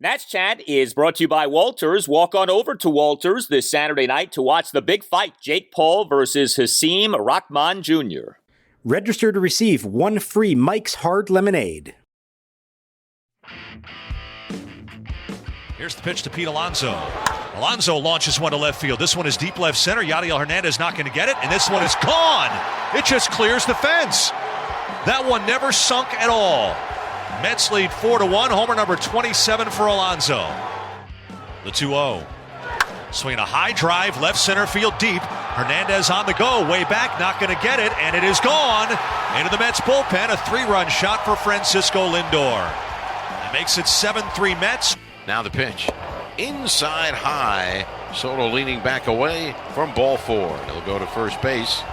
Nats Chat is brought to you by Walters. Walk on over to Walters this Saturday night to watch the big fight, Jake Paul versus Hasim Rahman Jr. Register to receive one free Mike's Hard Lemonade. Here's the pitch to Pete Alonso. Alonso launches one to left field. This one is deep left center. Yadiel Hernandez not going to get it, and this one is gone. It just clears the fence. That one never sunk at all. Mets lead 4-1. Homer number 27 for Alonso. The 2-0. Swinging a high drive, left center field deep. Hernandez on the go, way back, not going to get it, and it is gone. Into the Mets bullpen, a 3-run shot for Francisco Lindor. That makes it 7-3 Mets. Now the pitch. Inside high. Soto leaning back away from ball four. He'll go to first base.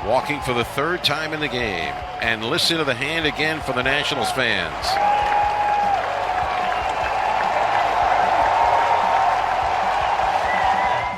Walking for the third time in the game. And listen to the hand again for the Nationals fans.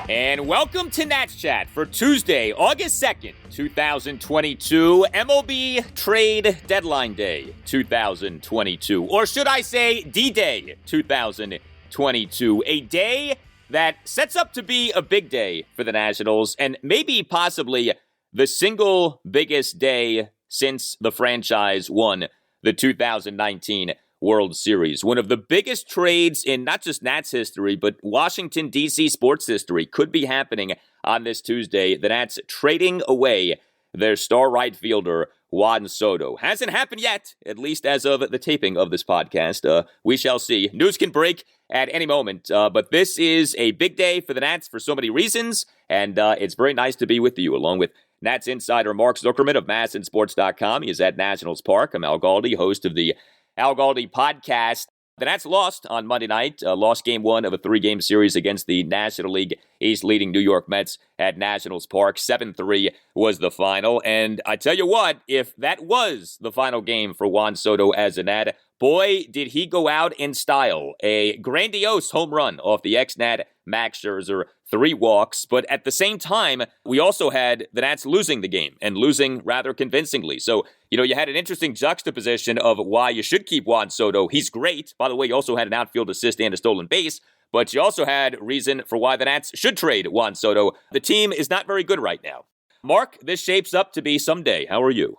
And welcome to Nats Chat for Tuesday, August 2nd, 2022, MLB Trade Deadline Day 2022. Or should I say D-Day 2022. A day that sets up to be a big day for the Nationals and maybe possibly the single biggest day since the franchise won the 2019 World Series. One of the biggest trades in not just Nats history, but Washington, D.C. sports history could be happening on this Tuesday. The Nats trading away their star right fielder, Juan Soto. Hasn't happened yet, at least as of the taping of this podcast. We shall see. News can break at any moment, but this is a big day for the Nats for so many reasons, and it's very nice to be with you, along with Nats insider Mark Zuckerman of MASNsports.com. He is at Nationals Park. I'm Al Galdi, host of the Al Galdi podcast. The Nats lost on Monday night, lost game one of a three-game series against the National League East leading New York Mets at Nationals Park. 7-3 was the final. And I tell you what, if that was the final game for Juan Soto as a Nat, boy, did he go out in style. A grandiose home run off the ex-Nat Max Scherzer, 3 walks. But at the same time, we also had the Nats losing the game and losing rather convincingly. So, you had an interesting juxtaposition of why you should keep Juan Soto. He's great. By the way, you also had an outfield assist and a stolen base. But you also had reason for why the Nats should trade Juan Soto. The team is not very good right now. Mark, this shapes up to be someday. How are you?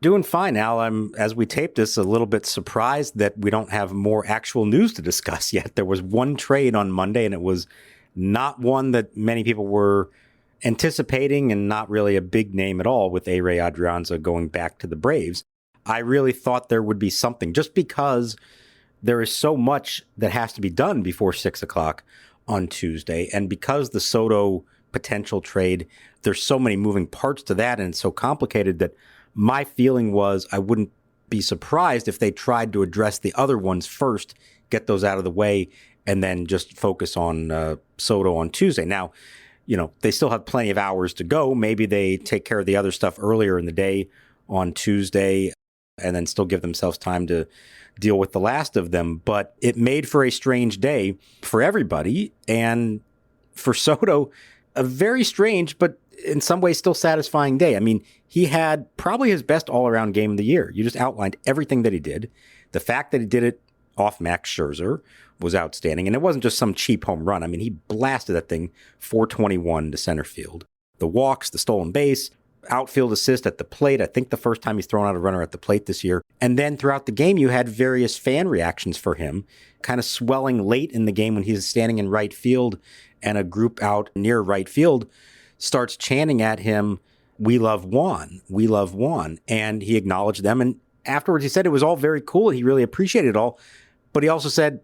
Doing fine, Al. I'm, as we tape this, a little bit surprised that we don't have more actual news to discuss yet. There was one trade on Monday, and it was not one that many people were anticipating and not really a big name at all, with Ehire Adrianza going back to the Braves. I really thought there would be something, just because there is so much that has to be done before 6 o'clock on Tuesday. And because the Soto potential trade, there's so many moving parts to that, and it's so complicated that my feeling was I wouldn't be surprised if they tried to address the other ones first, get those out of the way, and then just focus on Soto on Tuesday. Now, they still have plenty of hours to go. Maybe they take care of the other stuff earlier in the day on Tuesday and then still give themselves time to deal with the last of them. But it made for a strange day for everybody. And for Soto, a very strange, but in some ways still satisfying day. I mean, he had probably his best all-around game of the year. You just outlined everything that he did. The fact that he did it off Max Scherzer was outstanding. And it wasn't just some cheap home run. I mean, he blasted that thing 421 to center field. The walks, the stolen base, outfield assist at the plate. I think the first time he's thrown out a runner at the plate this year. And then throughout the game, you had various fan reactions for him, kind of swelling late in the game when he's standing in right field and a group out near right field starts chanting at him, "We love Juan, we love Juan." And he acknowledged them. And afterwards, he said it was all very cool. He really appreciated it all. But he also said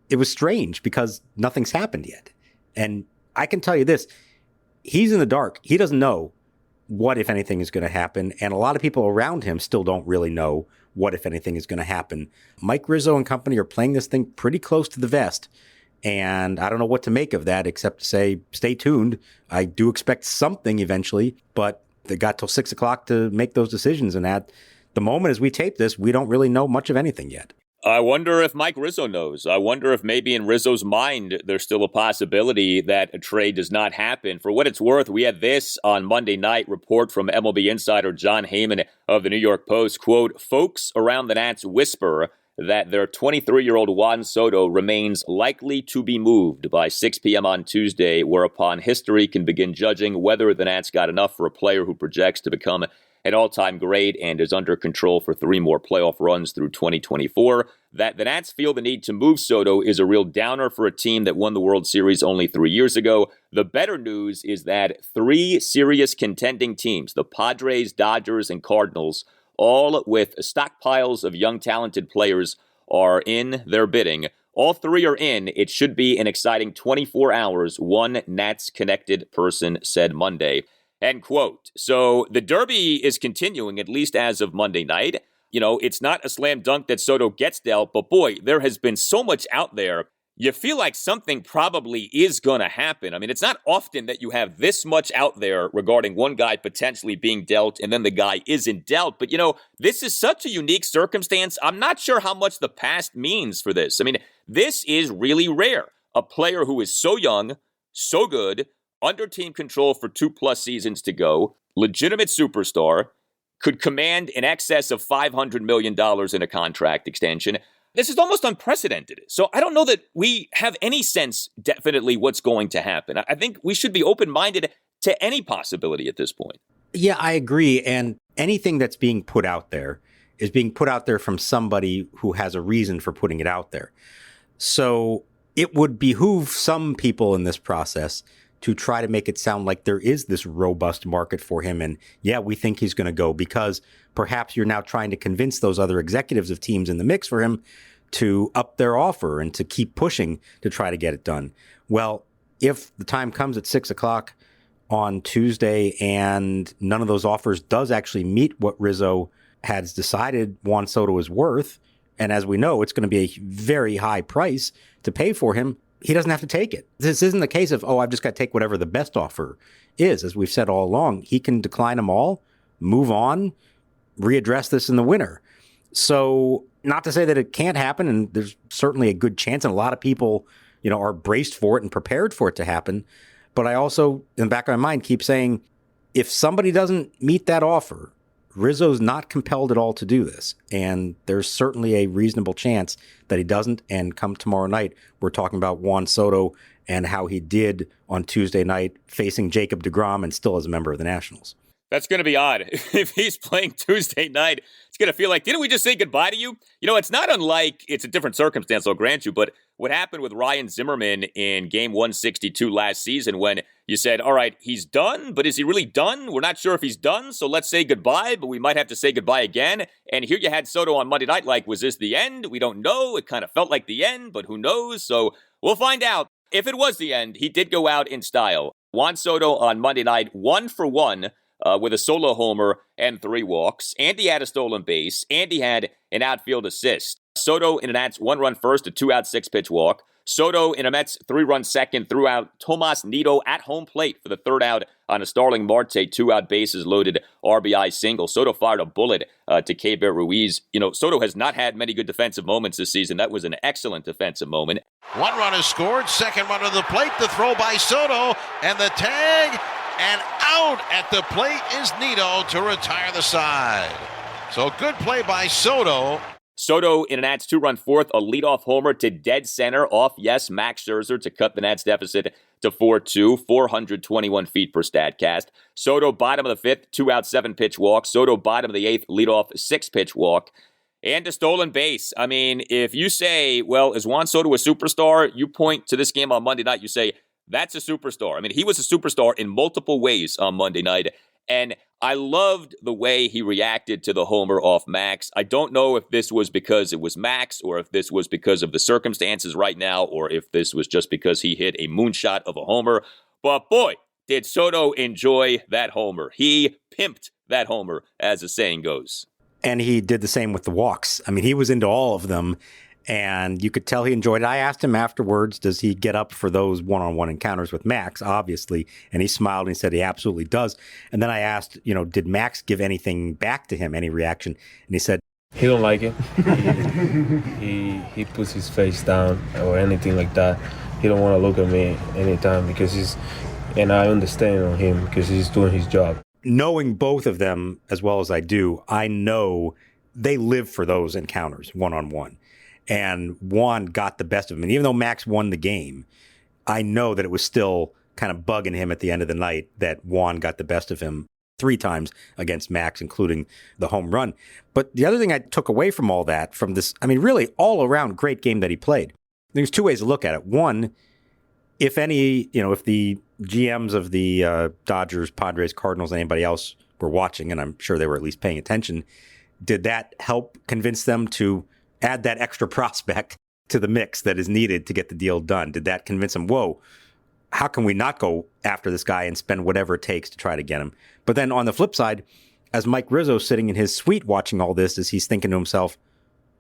it was strange because nothing's happened yet. And I can tell you this, he's in the dark. He doesn't know what, if anything, is going to happen. And a lot of people around him still don't really know what, if anything, is going to happen. Mike Rizzo and company are playing this thing pretty close to the vest. And I don't know what to make of that, except to say, stay tuned. I do expect something eventually, but they got till 6 o'clock to make those decisions. And at the moment as we tape this, we don't really know much of anything yet. I wonder if Mike Rizzo knows. I wonder if maybe in Rizzo's mind, there's still a possibility that a trade does not happen. For what it's worth, we had this on Monday night report from MLB insider John Heyman of the New York Post. Quote, "Folks around the Nats whisper that their 23-year-old Juan Soto remains likely to be moved by 6 p.m. on Tuesday, whereupon history can begin judging whether the Nats got enough for a player who projects to become an all-time great and is under control for 3 more playoff runs through 2024. That the Nats feel the need to move Soto is a real downer for a team that won the World Series only 3 years ago. The better news is that 3 serious contending teams, the Padres, Dodgers, and Cardinals, all with stockpiles of young talented players, are in their bidding. All 3 are in. It should be an exciting 24 hours, one Nats-connected person said Monday. End quote. So the Derby is continuing, at least as of Monday night. You know, it's not a slam dunk that Soto gets dealt, but boy, there has been so much out there. You feel like something probably is going to happen. I mean, it's not often that you have this much out there regarding one guy potentially being dealt and then the guy isn't dealt. But, you know, this is such a unique circumstance. I'm not sure how much the past means for this. I mean, this is really rare. A player who is so young, so good, under team control for 2+ seasons to go, legitimate superstar, could command in excess of $500 million in a contract extension. This is almost unprecedented. So I don't know that we have any sense definitely what's going to happen. I think we should be open-minded to any possibility at this point. Yeah, I agree. And anything that's being put out there is being put out there from somebody who has a reason for putting it out there. So it would behoove some people in this process to try to make it sound like there is this robust market for him. And yeah, we think he's going to go, because perhaps you're now trying to convince those other executives of teams in the mix for him to up their offer and to keep pushing to try to get it done. Well, if the time comes at 6 o'clock on Tuesday and none of those offers does actually meet what Rizzo has decided Juan Soto is worth, and as we know, it's going to be a very high price to pay for him, he doesn't have to take it. This isn't the case of, I've just got to take whatever the best offer is. As we've said all along, he can decline them all, move on, readdress this in the winter. So not to say that it can't happen, and there's certainly a good chance, and a lot of people, are braced for it and prepared for it to happen. But I also, in the back of my mind, keep saying, if somebody doesn't meet that offer, Rizzo's not compelled at all to do this. And there's certainly a reasonable chance that he doesn't. And come tomorrow night, we're talking about Juan Soto and how he did on Tuesday night facing Jacob deGrom and still as a member of the Nationals. That's going to be odd. If he's playing Tuesday night, it's going to feel like, didn't we just say goodbye to you? It's not unlike, it's a different circumstance, I'll grant you, but what happened with Ryan Zimmerman in game 162 last season when you said, all right, he's done, but is he really done? We're not sure if he's done, so let's say goodbye, but we might have to say goodbye again. And here you had Soto on Monday night like, was this the end? We don't know. It kind of felt like the end, but who knows? So we'll find out. If it was the end, he did go out in style. Juan Soto on Monday night, 1 for 1, with a solo homer and 3 walks. Andy had a stolen base. Andy had an outfield assist. Soto in a Nats 1-run first, a 2-out 6-pitch walk. Soto in a Mets 3-run second threw out Tomas Nido at home plate for the 3rd out on a Starling Marte 2-out bases loaded RBI single. Soto fired a bullet to Keibert Ruiz. Soto has not had many good defensive moments this season. That was an excellent defensive moment. 1 run is scored, 2nd run to the plate, the throw by Soto, and the tag, and out at the plate is Nido to retire the side. So good play by Soto. Soto in a Nats 2-run 4th, a leadoff homer to dead center off, Max Scherzer to cut the Nats deficit to 4-2, 421 feet per Statcast. Soto bottom of the 5th, 2-out 7-pitch walk. Soto bottom of the 8th, leadoff 6-pitch walk. And a stolen base. I mean, if you say, well, is Juan Soto a superstar? You point to this game on Monday night, you say, that's a superstar. I mean, he was a superstar in multiple ways on Monday night. And I loved the way he reacted to the homer off Max. I don't know if this was because it was Max or if this was because of the circumstances right now or if this was just because he hit a moonshot of a homer. But boy, did Soto enjoy that homer. He pimped that homer, as the saying goes. And he did the same with the walks. I mean, he was into all of them. And you could tell he enjoyed it. I asked him afterwards, does he get up for those one-on-one encounters with Max, obviously. And he smiled and he said he absolutely does. And then I asked, did Max give anything back to him, any reaction? And he said, he don't like it. He puts his face down or anything like that. He don't want to look at me anytime because and I understand on him because he's doing his job. Knowing both of them as well as I do, I know they live for those encounters one-on-one. and Juan got the best of him. And even though Max won the game, I know that it was still kind of bugging him at the end of the night that Juan got the best of him 3 times against Max, including the home run. But the other thing I took away from all that, from this, I mean, really all around great game that he played. There's 2 ways to look at it. One, if any, if the GMs of the Dodgers, Padres, Cardinals, anybody else were watching, and I'm sure they were at least paying attention, did that help convince them to add that extra prospect to the mix that is needed to get the deal done? Did that convince them, whoa, how can we not go after this guy and spend whatever it takes to try to get him? But then on the flip side, as Mike Rizzo's sitting in his suite watching all this, as he's thinking to himself,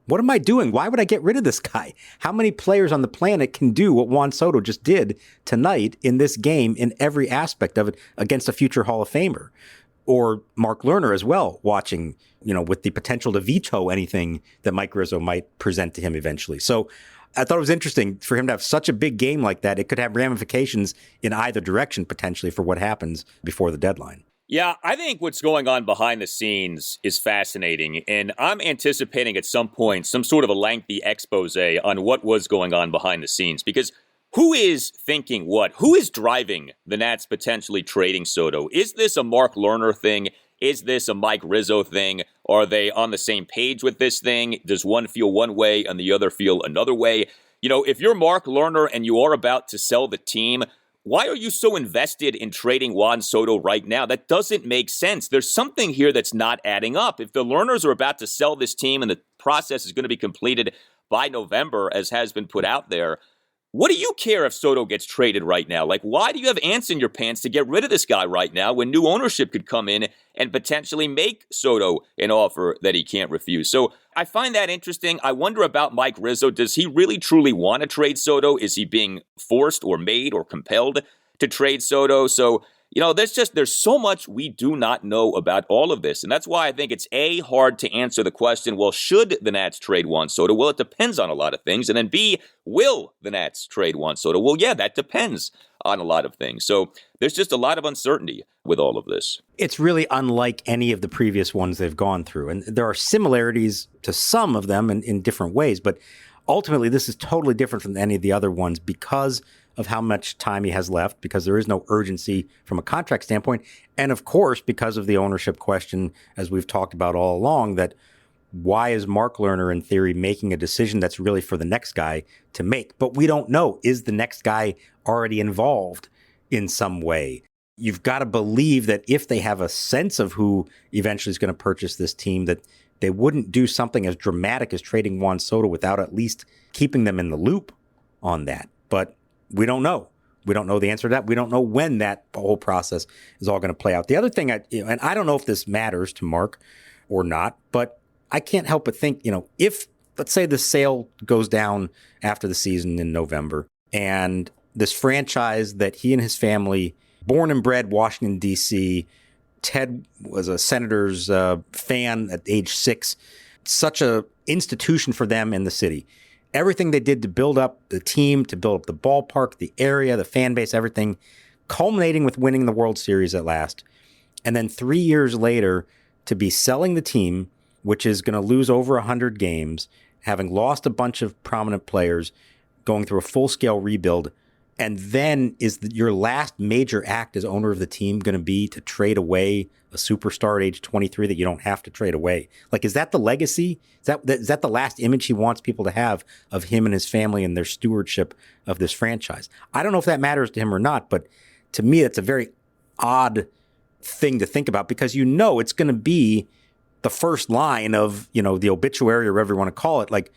what am I doing? Why would I get rid of this guy? How many players on the planet can do what Juan Soto just did tonight in this game in every aspect of it against a future Hall of Famer? Or Mark Lerner as well, watching, with the potential to veto anything that Mike Rizzo might present to him eventually. So I thought it was interesting for him to have such a big game like that. It could have ramifications in either direction potentially for what happens before the deadline. Yeah, I think what's going on behind the scenes is fascinating, and I'm anticipating at some point some sort of a lengthy expose on what was going on behind the scenes, because who is thinking what? Who is driving the Nats potentially trading Soto? Is this a Mark Lerner thing? Is this a Mike Rizzo thing? Are they on the same page with this thing? Does one feel one way and the other feel another way? If you're Mark Lerner and you are about to sell the team, why are you so invested in trading Juan Soto right now? That doesn't make sense. There's something here that's not adding up. If the Lerners are about to sell this team and the process is going to be completed by November, as has been put out there, what do you care if Soto gets traded right now? Like, why do you have ants in your pants to get rid of this guy right now when new ownership could come in and potentially make Soto an offer that he can't refuse? So I find that interesting. I wonder about Mike Rizzo. Does he really truly want to trade Soto? Is he being forced or made or compelled to trade Soto? So, there's so much we do not know about all of this. And that's why I think it's hard to answer the question, well, should the Nats trade Juan Soto? Well, it depends on a lot of things. And then B, will the Nats trade Juan Soto? Well, yeah, that depends on a lot of things. So there's just a lot of uncertainty with all of this. It's really unlike any of the previous ones they've gone through. And there are similarities to some of them in different ways. But ultimately, this is totally different from any of the other ones because of how much time he has left, because there is no urgency from a contract standpoint. And of course, because of the ownership question, as we've talked about all along, that why is Mark Lerner, in theory, making a decision that's really for the next guy to make? But we don't know. Is the next guy already involved in some way? You've got to believe that if they have a sense of who eventually is going to purchase this team, that they wouldn't do something as dramatic as trading Juan Soto without at least keeping them in the loop on that. But we don't know. We don't know the answer to that. We don't know when that whole process is all going to play out. The other thing, and I don't know if this matters to Mark or not, but I can't help but think, if, let's say, the sale goes down after the season in November, and this franchise that he and his family, born and bred Washington, D.C., Ted was a Senators fan at age 6, such a institution for them in the city. Everything they did to build up the team, to build up the ballpark, the area, the fan base, everything, culminating with winning the World Series at last. And then 3 years later, to be selling the team, which is going to lose over 100 games, having lost a bunch of prominent players, going through a full-scale rebuild, and then is your last major act as owner of the team going to be to trade away a superstar at age 23 that you don't have to trade away? Like, is that the legacy? Is that the last image he wants people to have of him and his family and their stewardship of this franchise? I don't know if that matters to him or not, but to me, it's a very odd thing to think about, because it's going to be the first line of, the obituary or whatever you want to call it. Like,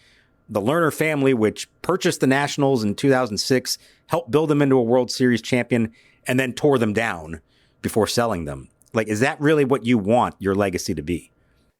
the Lerner family, which purchased the Nationals in 2006, helped build them into a World Series champion, and then tore them down before selling them. Like, is that really what you want your legacy to be?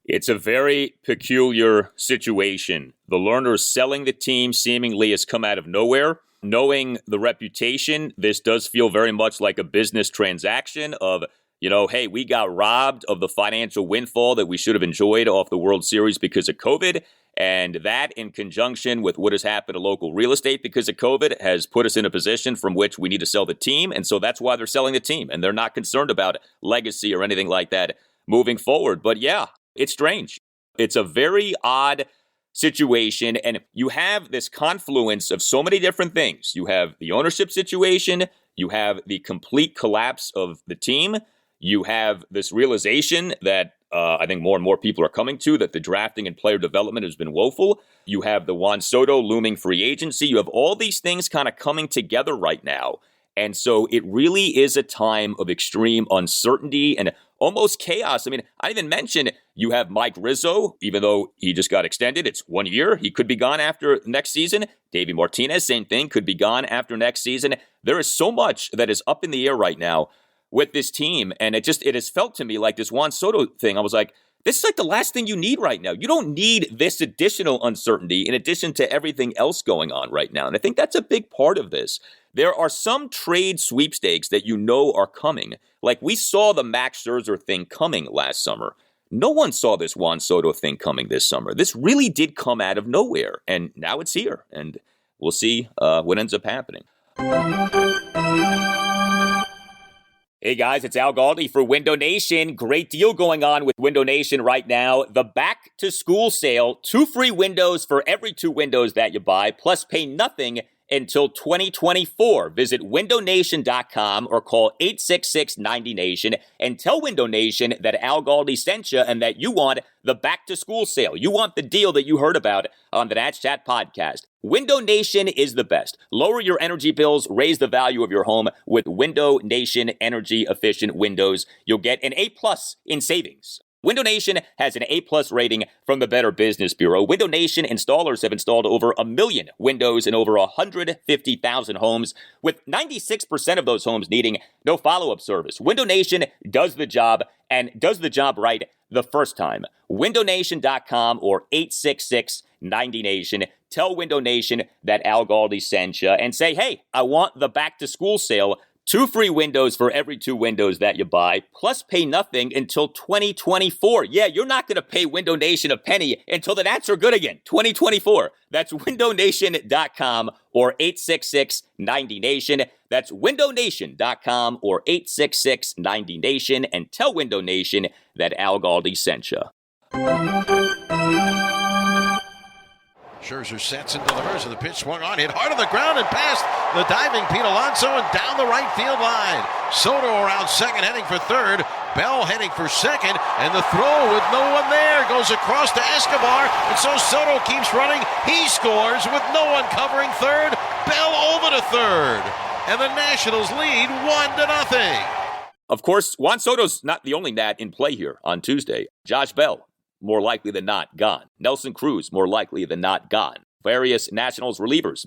It's a very peculiar situation. The Lerners selling the team seemingly has come out of nowhere. Knowing the reputation, this does feel very much like a business transaction of, hey, we got robbed of the financial windfall that we should have enjoyed off the World Series because of COVID. And that, in conjunction with what has happened to local real estate because of COVID, has put us in a position from which we need to sell the team. And so that's why they're selling the team. And they're not concerned about legacy or anything like that moving forward. But yeah, it's strange. It's a very odd situation, and you have this confluence of so many different things. You have the ownership situation, you have the complete collapse of the team, you have this realization that I think more and more people are coming to, that the drafting and player development has been woeful. You have the Juan Soto looming free agency. You have all these things kind of coming together right now. And so it really is a time of extreme uncertainty and almost chaos. I mean, I didn't even mention you have Mike Rizzo, even though he just got extended. It's 1 year. He could be gone after next season. Davey Martinez, same thing, could be gone after next season. There is so much that is up in the air right now with this team. And it has felt to me like this Juan Soto thing. I was like, this is like the last thing you need right now. You don't need this additional uncertainty in addition to everything else going on right now. And I think that's a big part of this. There are some trade sweepstakes that you know are coming. Like we saw the Max Scherzer thing coming last summer. No one saw this Juan Soto thing coming this summer. This really did come out of nowhere. And now it's here. And we'll see what ends up happening. Hey guys, it's Al Galdi for Window Nation. Great deal going on with Window Nation right now. The back to school sale, 2 free windows for every 2 windows that you buy, plus pay nothing until 2024. Visit windownation.com or call 866-90Nation and tell Window Nation that Al Galdi sent you and that you want the back to school sale. You want the deal that you heard about on the Nats Chat podcast. Window Nation is the best. Lower your energy bills, raise the value of your home with Window Nation energy efficient windows. You'll get an A+ in savings. Window Nation has an A+ rating from the Better Business Bureau. Window Nation installers have installed over 1 million windows in over 150,000 homes, with 96% of those homes needing no follow-up service. Window Nation does the job and does the job right the first time. WindowNation.com or 866-90Nation. Tell Window Nation that Al Galdi sent you and say, hey, I want the back-to-school sale. 2 free windows for every 2 windows that you buy, plus pay nothing until 2024. Yeah, you're not going to pay Window Nation a penny until the Nats are good again. 2024. That's windownation.com or 866-90Nation. That's windownation.com or 866-90Nation and tell Window Nation that Al Galdi sent you. Scherzer sets and delivers, and the pitch swung on, hit hard on the ground and past the diving Pete Alonso and down the right field line. Soto around second, heading for third. Bell heading for second, and the throw with no one there goes across to Escobar, and so Soto keeps running. He scores with no one covering third. Bell over to third, and the Nationals lead 1-0. Of course, Juan Soto's not the only Nat in play here on Tuesday. Josh Bell, more likely than not, gone. Nelson Cruz, more likely than not, gone. Various Nationals relievers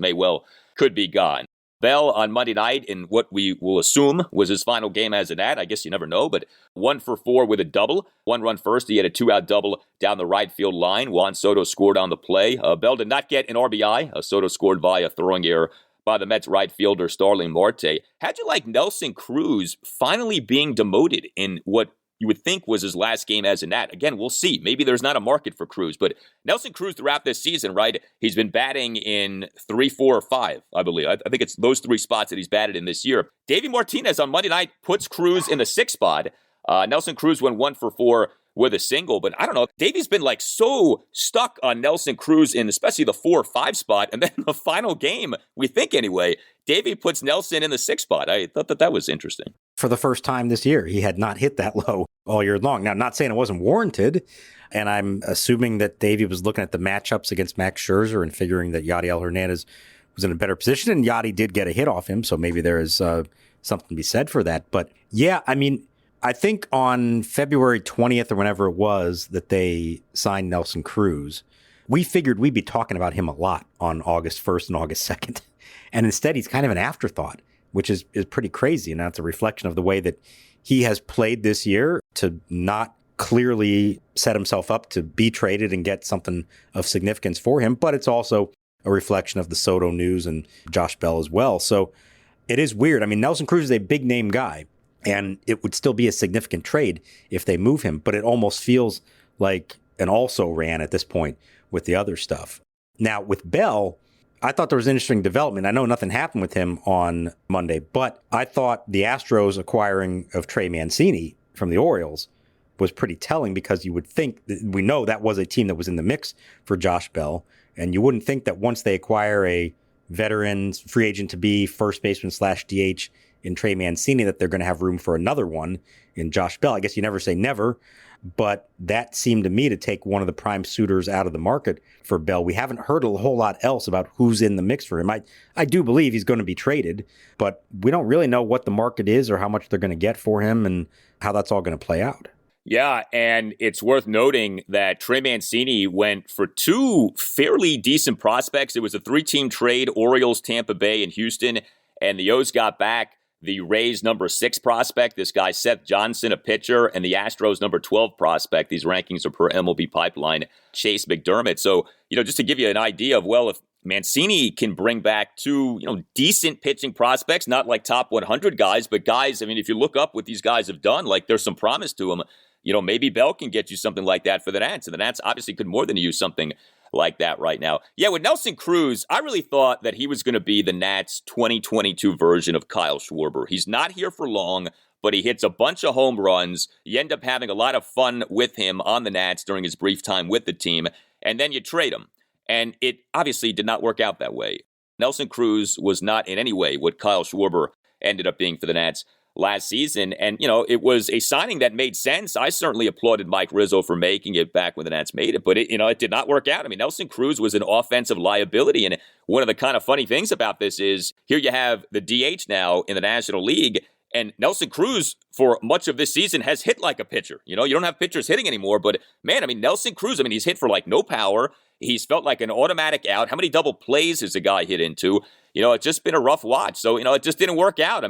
could be gone. Bell on Monday night in what we will assume was his final game as a Nat. I guess you never know, but 1 for 4 with a double. 1 run first. He had a 2-out double down the right field line. Juan Soto scored on the play. Bell did not get an RBI. Soto scored via throwing error by the Mets right fielder Starling Marte. How'd you like Nelson Cruz finally being demoted in what you would think was his last game as a Nat? Again, we'll see. Maybe there's not a market for Cruz, but Nelson Cruz throughout this season, right? He's been batting in 3, 4, or 5, I believe. I think it's those 3 spots that he's batted in this year. Davey Martinez on Monday night puts Cruz in the 6th spot. Nelson Cruz went 1 for 4 with a single, but I don't know. Davey's been like so stuck on Nelson Cruz in especially the 4 or 5 spot, and then the final game, we think anyway, Davey puts Nelson in the 6th spot. I thought that was interesting. For the first time this year, he had not hit that low all year long. Now, I'm not saying it wasn't warranted, and I'm assuming that Davey was looking at the matchups against Max Scherzer and figuring that Yadiel Hernandez was in a better position, and Yadi did get a hit off him, so maybe there is something to be said for that. But yeah, I mean, I think on February 20th or whenever it was that they signed Nelson Cruz, we figured we'd be talking about him a lot on August 1st and August 2nd. And instead, he's kind of an afterthought, which is pretty crazy. And that's a reflection of the way that he has played this year to not clearly set himself up to be traded and get something of significance for him. But it's also a reflection of the Soto news and Josh Bell as well. So it is weird. I mean, Nelson Cruz is a big name guy, and it would still be a significant trade if they move him. But it almost feels like an also ran at this point with the other stuff. Now, with Bell, I thought there was an interesting development. I know nothing happened with him on Monday, but I thought the Astros acquiring of Trey Mancini from the Orioles was pretty telling, because you would think, we know that was a team that was in the mix for Josh Bell. And you wouldn't think that once they acquire a veteran free agent to be first baseman / DH in Trey Mancini, that they're going to have room for another one in Josh Bell. I guess you never say never, but that seemed to me to take one of the prime suitors out of the market for Bell. We haven't heard a whole lot else about who's in the mix for him. I do believe he's going to be traded, but we don't really know what the market is or how much they're going to get for him and how that's all going to play out. Yeah, and it's worth noting that Trey Mancini went for two fairly decent prospects. It was a 3-team trade, Orioles, Tampa Bay, and Houston, and the O's got back the Rays' number 6 prospect, this guy Seth Johnson, a pitcher, and the Astros' number 12 prospect. These rankings are per MLB Pipeline, Chase McDermott. So, just to give you an idea of, well, if Mancini can bring back two, decent pitching prospects, not like top 100 guys, but guys, if you look up what these guys have done, like there's some promise to them. Maybe Bell can get you something like that for the Nats. And the Nats obviously could more than use something like that right now. Yeah, with Nelson Cruz, I really thought that he was going to be the Nats' 2022 version of Kyle Schwarber. He's not here for long, but he hits a bunch of home runs. You end up having a lot of fun with him on the Nats during his brief time with the team, and then you trade him. And it obviously did not work out that way. Nelson Cruz was not in any way what Kyle Schwarber ended up being for the Nats last season. And, it was a signing that made sense. I certainly applauded Mike Rizzo for making it back when the Nats made it, but it did not work out. Nelson Cruz was an offensive liability. And one of the kind of funny things about this is here you have the DH now in the National League, and Nelson Cruz for much of this season has hit like a pitcher. You don't have pitchers hitting anymore, but man, Nelson Cruz, he's hit for like no power. He's felt like an automatic out. How many double plays has the guy hit into? It's just been a rough watch. So, it just didn't work out.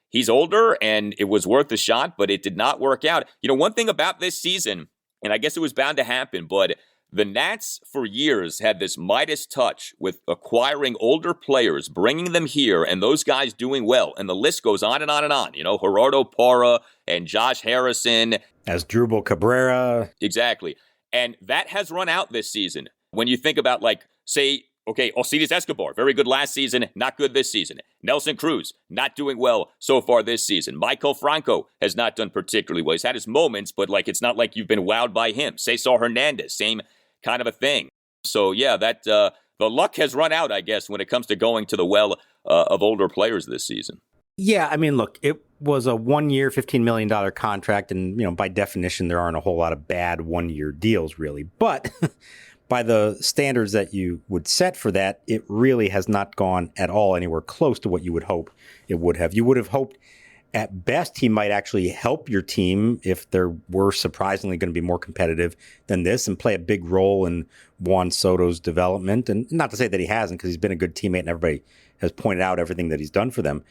He's older, and it was worth a shot, but it did not work out. One thing about this season, and I guess it was bound to happen, but the Nats for years had this Midas touch with acquiring older players, bringing them here, and those guys doing well. And the list goes on and on and on. Gerardo Parra and Josh Harrison. Asdrubal Cabrera. Exactly. And that has run out this season. When you think about, Alcides Escobar, very good last season, not good this season. Nelson Cruz, not doing well so far this season. Michael Franco has not done particularly well. He's had his moments, but it's not like you've been wowed by him. Cesar Hernandez, same kind of a thing. So yeah, that the luck has run out, I guess, when it comes to going to the well of older players this season. Yeah, look, it was a 1-year, $15 million contract, and by definition, there aren't a whole lot of bad 1-year deals, really. But by the standards that you would set for that, it really has not gone at all anywhere close to what you would hope it would have. You would have hoped at best he might actually help your team if there were surprisingly going to be more competitive than this and play a big role in Juan Soto's development. And not to say that he hasn't, because he's been a good teammate and everybody has pointed out everything that he's done for them.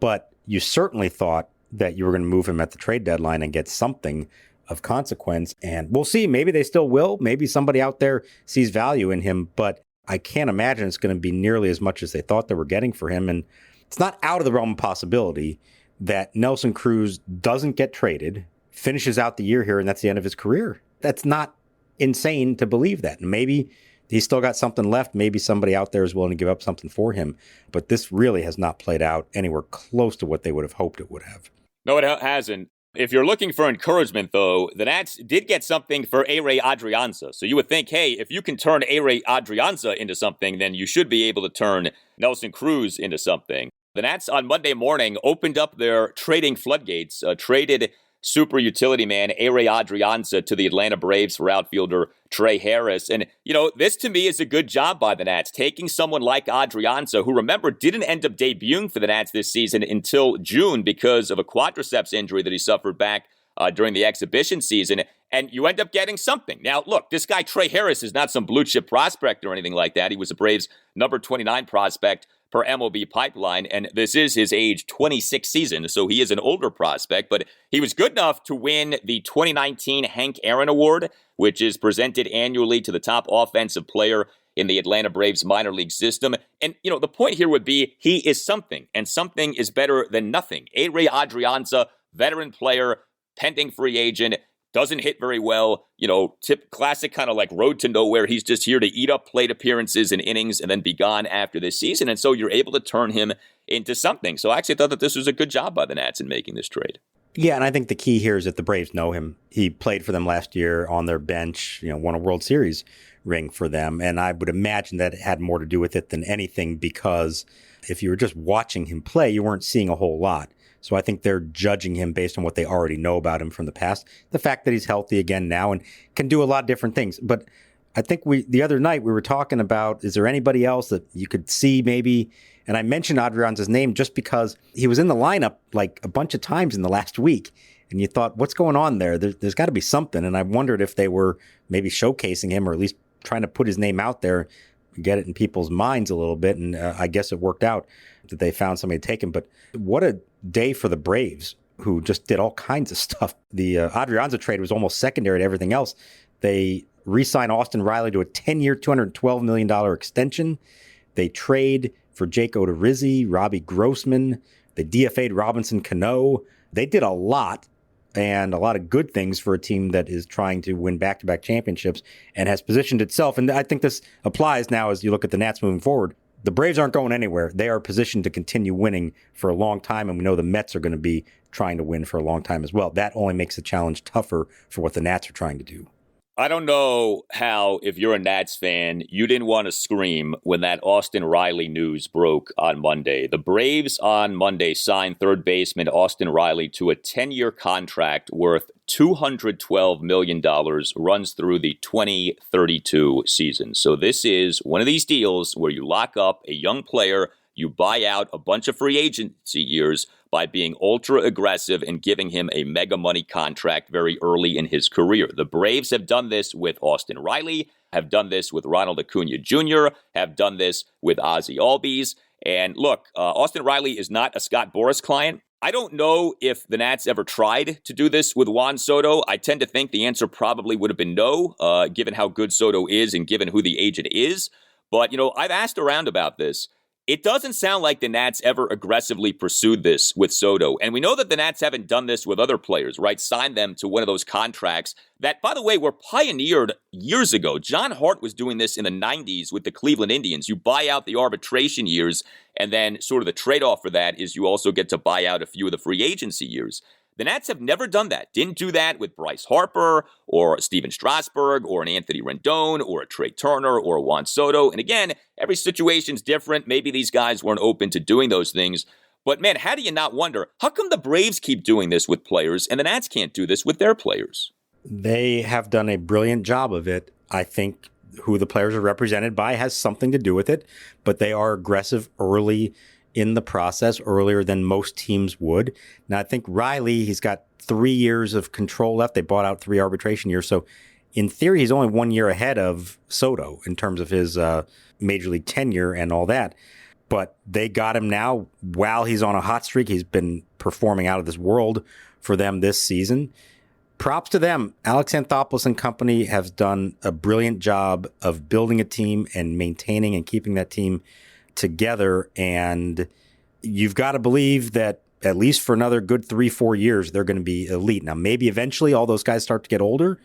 But you certainly thought that you were going to move him at the trade deadline and get something of consequence. And we'll see. Maybe they still will. Maybe somebody out there sees value in him, but I can't imagine it's going to be nearly as much as they thought they were getting for him. And it's not out of the realm of possibility that Nelson Cruz doesn't get traded, finishes out the year here, and that's the end of his career. That's not insane to believe that. And maybe he's still got something left. Maybe somebody out there is willing to give up something for him. But this really has not played out anywhere close to what they would have hoped it would have. No, it hasn't. If you're looking for encouragement, though, the Nats did get something for Ehire Adrianza. So you would think, hey, if you can turn Ehire Adrianza into something, then you should be able to turn Nelson Cruz into something. The Nats on Monday morning opened up their trading floodgates, traded super utility man Ehire Adrianza to the Atlanta Braves for outfielder Trey Harris. And, this to me is a good job by the Nats, taking someone like Adrianza, who, remember, didn't end up debuting for the Nats this season until June because of a quadriceps injury that he suffered back during the exhibition season. And you end up getting something. Now, look, this guy Trey Harris is not some blue chip prospect or anything like that. He was a Braves number 29 prospect per MLB Pipeline, and this is his age 26 season, so he is an older prospect, but he was good enough to win the 2019 Hank Aaron Award, which is presented annually to the top offensive player in the Atlanta Braves minor league system. And, the point here would be he is something, and something is better than nothing. Ehire Adrianza, veteran player, pending free agent, doesn't hit very well, classic kind of like road to nowhere. He's just here to eat up plate appearances and innings and then be gone after this season. And so you're able to turn him into something. So I actually thought that this was a good job by the Nats in making this trade. Yeah, and I think the key here is that the Braves know him. He played for them last year on their bench, won a World Series ring for them. And I would imagine that it had more to do with it than anything, because if you were just watching him play, you weren't seeing a whole lot. So I think they're judging him based on what they already know about him from the past. The fact that he's healthy again now and can do a lot of different things. But I think the other night we were talking about, is there anybody else that you could see maybe? And I mentioned Adrianza's name just because he was in the lineup like a bunch of times in the last week. And you thought, what's going on there? There's got to be something. And I wondered if they were maybe showcasing him, or at least trying to put his name out there, get it in people's minds a little bit. And I guess it worked out that they found somebody to take him. But what a day for the Braves, who just did all kinds of stuff. The Adrianza trade was almost secondary to everything else. They re-signed Austin Riley to a 10-year, $212 million extension. They trade for Jake Odorizzi, Robbie Grossman. They DFA'd Robinson Cano. They did a lot, and a lot of good things for a team that is trying to win back-to-back championships and has positioned itself. And I think this applies now as you look at the Nats moving forward. The Braves aren't going anywhere. They are positioned to continue winning for a long time, and we know the Mets are going to be trying to win for a long time as well. That only makes the challenge tougher for what the Nats are trying to do. I don't know how, if you're a Nats fan, you didn't want to scream when that Austin Riley news broke on Monday. The Braves on Monday signed third baseman Austin Riley to a 10-year contract worth $212 million, runs through the 2032 season. So this is one of these deals where you lock up a young player, you buy out a bunch of free agency years by being ultra aggressive and giving him a mega money contract very early in his career. The Braves have done this with Austin Riley, have done this with Ronald Acuna Jr., have done this with Ozzie Albies. And look, Austin Riley is not a Scott Boras client. I don't know if the Nats ever tried to do this with Juan Soto. I tend to think the answer probably would have been no, given how good Soto is and given who the agent is. But, I've asked around about this. It doesn't sound like the Nats ever aggressively pursued this with Soto. And we know that the Nats haven't done this with other players, right? Signed them to one of those contracts that, by the way, were pioneered years ago. John Hart was doing this in the 90s with the Cleveland Indians. You buy out the arbitration years, and then sort of the trade-off for that is you also get to buy out a few of the free agency years. The Nats have never done that. Didn't do that with Bryce Harper or Steven Strasburg or an Anthony Rendon or a Trey Turner or a Juan Soto. And again, every situation's different. Maybe these guys weren't open to doing those things. But man, how do you not wonder, how come the Braves keep doing this with players and the Nats can't do this with their players? They have done a brilliant job of it. I think who the players are represented by has something to do with it, but they are aggressive early in the process, earlier than most teams would. Now, I think Riley, he's got 3 years of control left. They bought out 3 arbitration years. So in theory, he's only 1 year ahead of Soto in terms of his major league tenure and all that. But they got him now while he's on a hot streak. He's been performing out of this world for them this season. Props to them. Alex Anthopoulos and company have done a brilliant job of building a team and maintaining and keeping that team together. And you've got to believe that at least for another good 3-4 years, they're going to be elite. Now, maybe eventually all those guys start to get older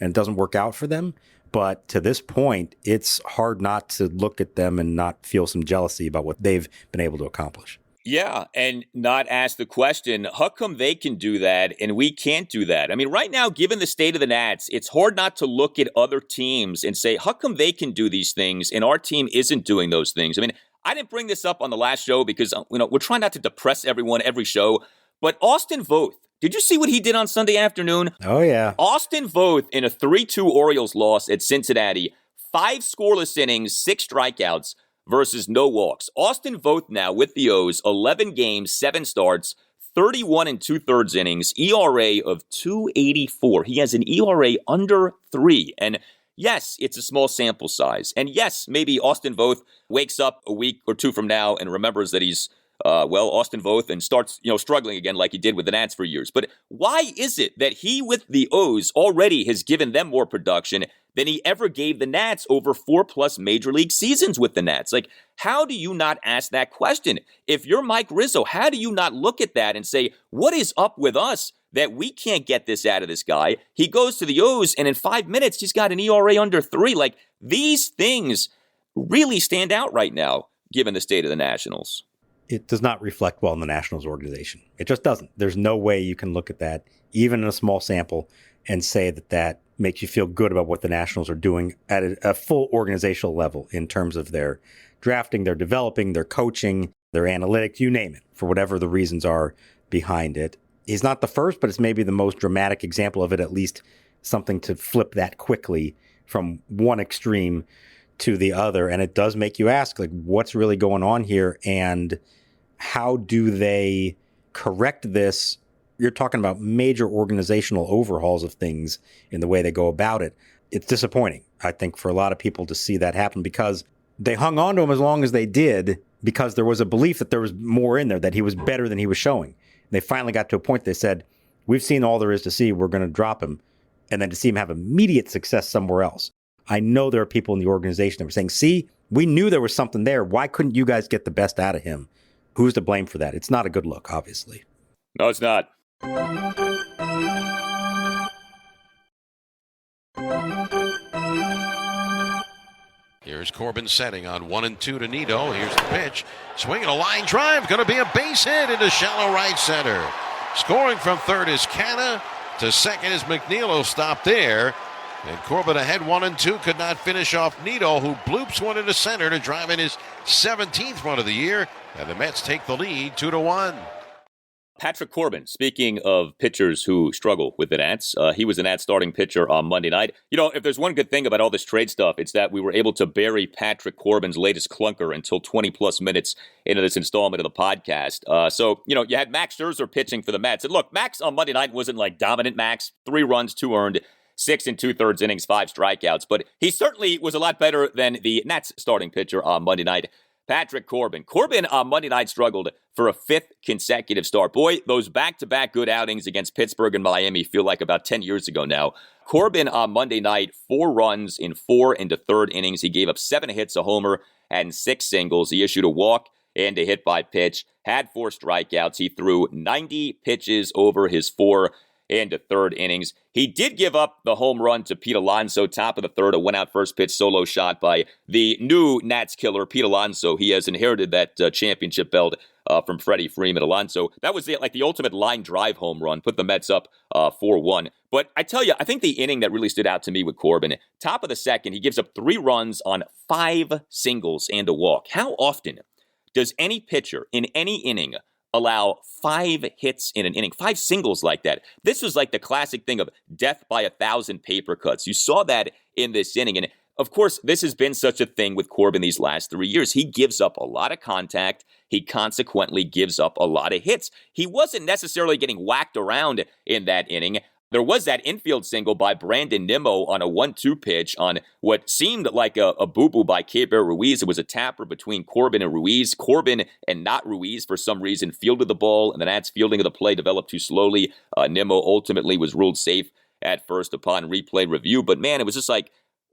and it doesn't work out for them. But to this point, it's hard not to look at them and not feel some jealousy about what they've been able to accomplish. Yeah, and not ask the question, how come they can do that and we can't do that? I mean, right now, given the state of the Nats, it's hard not to look at other teams and say, how come they can do these things and our team isn't doing those things? I mean, I didn't bring this up on the last show because, we're trying not to depress everyone every show, but Austin Voth, did you see what he did on Sunday afternoon? Oh, yeah. Austin Voth in a 3-2 Orioles loss at Cincinnati, 5 scoreless innings, 6 strikeouts, versus no walks. Austin Voth now with the O's, 11 games, 7 starts, 31 2/3 innings, ERA of 2.84. He has an ERA under 3. And yes, it's a small sample size. And yes, maybe Austin Voth wakes up a week or 2 from now and remembers that he's Austin Voth and starts, struggling again like he did with the Nats for years. But why is it that he with the O's already has given them more production than he ever gave the Nats over 4+ major league seasons with the Nats? Like, how do you not ask that question? If you're Mike Rizzo, how do you not look at that and say, what is up with us that we can't get this out of this guy? He goes to the O's and in 5 minutes, he's got an ERA under 3. Like, these things really stand out right now, given the state of the Nationals. it does not reflect well in the Nationals organization. It just doesn't. There's no way you can look at that, even in a small sample, and say that that makes you feel good about what the Nationals are doing at a full organizational level in terms of their drafting, their developing, their coaching, their analytics, you name it, for whatever the reasons are behind it. He's not the first, but it's maybe the most dramatic example of it, at least something to flip that quickly from one extreme to the other. And it does make you ask, like, what's really going on here? And how do they correct this? You're talking about major organizational overhauls of things in the way they go about it. It's disappointing, I think, for a lot of people to see that happen, because they hung on to him as long as they did because there was a belief that there was more in there, that he was better than he was showing. They finally got to a point they said, we've seen all there is to see, we're going to drop him. And then to see him have immediate success somewhere else. I know there are people in the organization that were saying, see, we knew there was something there. Why couldn't you guys get the best out of him? Who's to blame for that? It's not a good look, obviously. No, it's not. Here's Corbin setting on 1-2 to Nido. Here's the pitch. Swinging a line drive. Going to be a base hit into shallow right center. Scoring from third is Canna. To second is McNeil, who stopped there. And Corbin ahead 1-2, could not finish off Nido, who bloops one into center to drive in his 17th run of the year. And the Mets take the lead 2-1. Patrick Corbin, speaking of pitchers who struggle with the Nats, he was the Nats starting pitcher on Monday night. You know, if there's one good thing about all this trade stuff, it's that we were able to bury Patrick Corbin's latest clunker until 20-plus minutes into this installment of the podcast. So, you know, you had Max Scherzer pitching for the Mets. And look, Max on Monday night wasn't like dominant Max. 3 runs, 2 earned, 6 2/3 innings, 5 strikeouts. But he certainly was a lot better than the Nats starting pitcher on Monday night, Patrick Corbin. Corbin on Monday night struggled for a 5th consecutive start. Boy, those back-to-back good outings against Pittsburgh and Miami feel like about 10 years ago now. Corbin on Monday night, 4 runs in 4 1/3 innings. He gave up 7 hits, a homer, and 6 singles. He issued a walk and a hit by pitch, had 4 strikeouts. He threw 90 pitches over his 4 1/3 innings. He did give up the home run to Pete Alonso, top of the third, a went-out first pitch solo shot by the new Nats killer, Pete Alonso. He has inherited that championship belt from Freddie Freeman. Alonso, that was the ultimate line drive home run, put the Mets up 4-1. But I tell you, I think the inning that really stood out to me with Corbin, top of the second, he gives up 3 runs on 5 singles and a walk. How often does any pitcher in any inning allow 5 hits in an inning, 5 singles like that? This was like the classic thing of death by 1,000 paper cuts. You saw that in this inning. And of course, this has been such a thing with Corbin these last 3 years. He gives up a lot of contact. He consequently gives up a lot of hits. He wasn't necessarily getting whacked around in that inning. There was that infield single by Brandon Nimmo on a 1-2 pitch on what seemed like a boo-boo by Keibert Ruiz. It was a tapper between Corbin and Ruiz. Corbin and not Ruiz, for some reason, fielded the ball, and the Nats' fielding of the play developed too slowly. Nimmo ultimately was ruled safe at first upon replay review. But man, it was just like,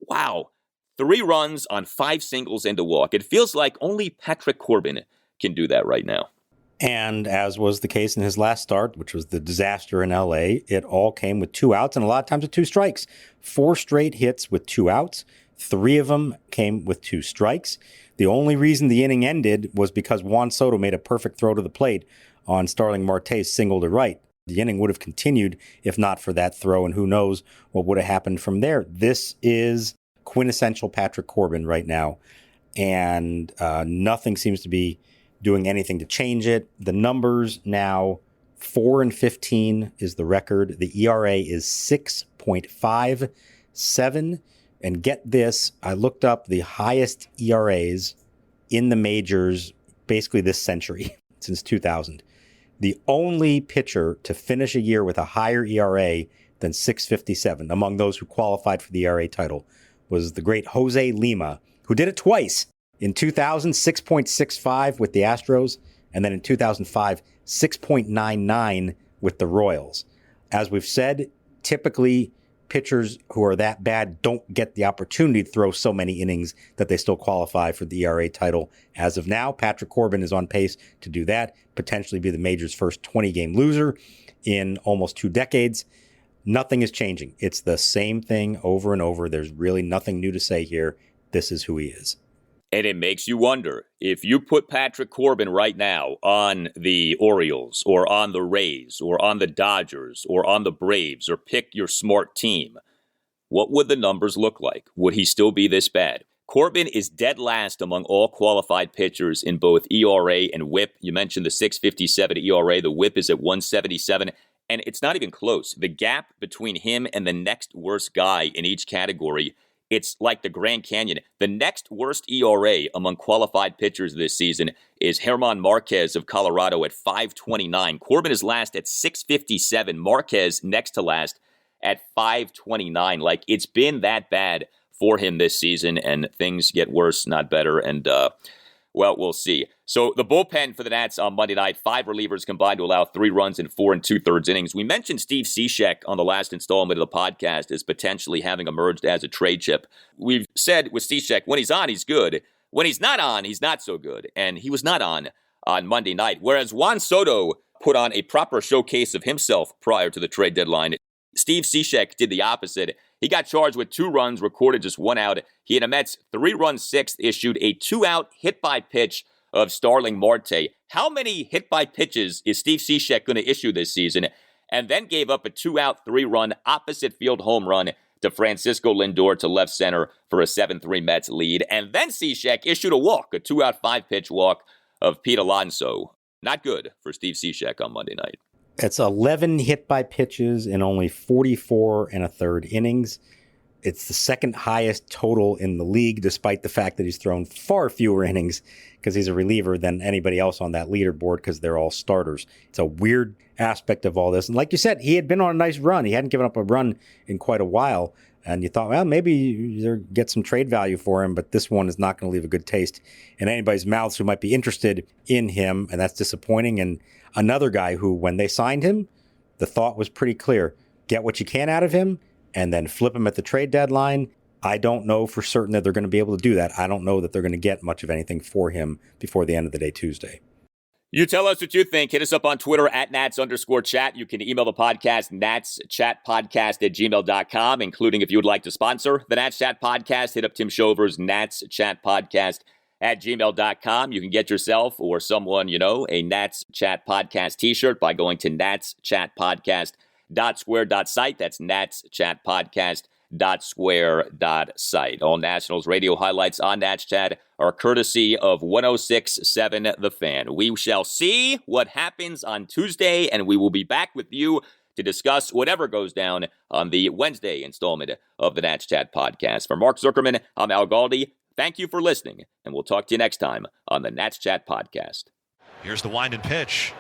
wow, 3 runs on 5 singles and a walk. It feels like only Patrick Corbin can do that right now. And as was the case in his last start, which was the disaster in L.A., it all came with 2 outs and a lot of times with 2 strikes. 4 straight hits with 2 outs. 3 of them came with 2 strikes. The only reason the inning ended was because Juan Soto made a perfect throw to the plate on Starling Marte's single to right. The inning would have continued if not for that throw, and who knows what would have happened from there. This is quintessential Patrick Corbin right now, and nothing seems to be doing anything to change it. The numbers now, 4-15 is the record. The ERA is 6.57. And get this, I looked up the highest ERAs in the majors basically this century, since 2000. The only pitcher to finish a year with a higher ERA than 6.57 among those who qualified for the ERA title was the great Jose Lima, who did it twice. In 2000, 6.65 with the Astros, and then in 2005, 6.99 with the Royals. As we've said, typically pitchers who are that bad don't get the opportunity to throw so many innings that they still qualify for the ERA title. As of now, Patrick Corbin is on pace to do that, potentially be the major's first 20-game loser in almost 2 decades. Nothing is changing. It's the same thing over and over. There's really nothing new to say here. This is who he is. And it makes you wonder, if you put Patrick Corbin right now on the Orioles or on the Rays or on the Dodgers or on the Braves or pick your smart team, what would the numbers look like? Would he still be this bad? Corbin is dead last among all qualified pitchers in both ERA and WHIP. You mentioned the 6.57 ERA. The WHIP is at 1.77, and it's not even close. The gap between him and the next worst guy in each category, it's like the Grand Canyon. The next worst ERA among qualified pitchers this season is German Marquez of Colorado at 5.29. Corbin is last at 6.57. Marquez next to last at 5.29. Like, it's been that bad for him this season, and things get worse, not better. And, well, we'll see. So the bullpen for the Nats on Monday night, 5 relievers combined to allow 3 runs in 4 2/3 innings. We mentioned Steve Cishek on the last installment of the podcast as potentially having emerged as a trade chip. We've said with Cishek, when he's on, he's good. When he's not on, he's not so good. And he was not on Monday night. Whereas Juan Soto put on a proper showcase of himself prior to the trade deadline, Steve Cishek did the opposite. He got charged with 2 runs, recorded just 1 out. He had a Mets 3-run 6th, issued a 2-out hit-by-pitch of Starling Marte. How many hit-by-pitches is Steve Cishek going to issue this season? And then gave up a 2-out, 3-run opposite field home run to Francisco Lindor to left center for a 7-3 Mets lead. And then Cishek issued a walk, a 2-out, 5-pitch walk of Pete Alonso. Not good for Steve Cishek on Monday night. It's 11 hit by pitches in only 44 1/3 innings. It's the second highest total in the league, despite the fact that he's thrown far fewer innings because he's a reliever than anybody else on that leaderboard because they're all starters. It's a weird aspect of all this. And like you said, he had been on a nice run. He hadn't given up a run in quite a while. And you thought, well, maybe you get some trade value for him, but this one is not going to leave a good taste in anybody's mouths who might be interested in him, and that's disappointing. And another guy who, when they signed him, the thought was pretty clear. Get what you can out of him, and then flip him at the trade deadline. I don't know for certain that they're going to be able to do that. I don't know that they're going to get much of anything for him before the end of the day Tuesday. You tell us what you think. Hit us up on Twitter at Nats_chat. You can email the podcast, natschatpodcast@gmail.com, including if you would like to sponsor the Nats Chat Podcast. Hit up Tim Shover's natschatpodcast@gmail.com. You can get yourself or someone you know a Nats Chat Podcast t-shirt by going to natschatpodcast.square.site. That's natschatpodcast.square.site. All Nationals radio highlights on Nats Chat are courtesy of 106.7 The Fan. We shall see what happens on Tuesday, and we will be back with you to discuss whatever goes down on the Wednesday installment of the Nats Chat Podcast. For Mark Zuckerman, I'm Al Galdi. Thank you for listening, and we'll talk to you next time on the Nats Chat Podcast. Here's the wind and pitch.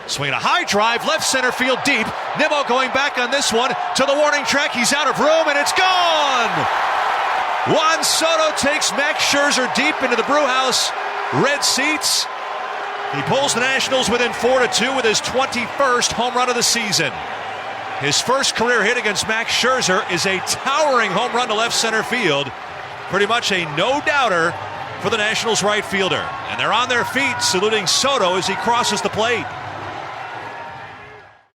Swing a high drive, left center field deep. Nimmo going back on this one to the warning track. He's out of room, and it's gone! Juan Soto takes Max Scherzer deep into the brewhouse red seats. He pulls the Nationals within 4-2 with his 21st home run of the season. His first career hit against Max Scherzer is a towering home run to left center field. Pretty much a no-doubter for the Nationals right fielder. And they're on their feet saluting Soto as he crosses the plate.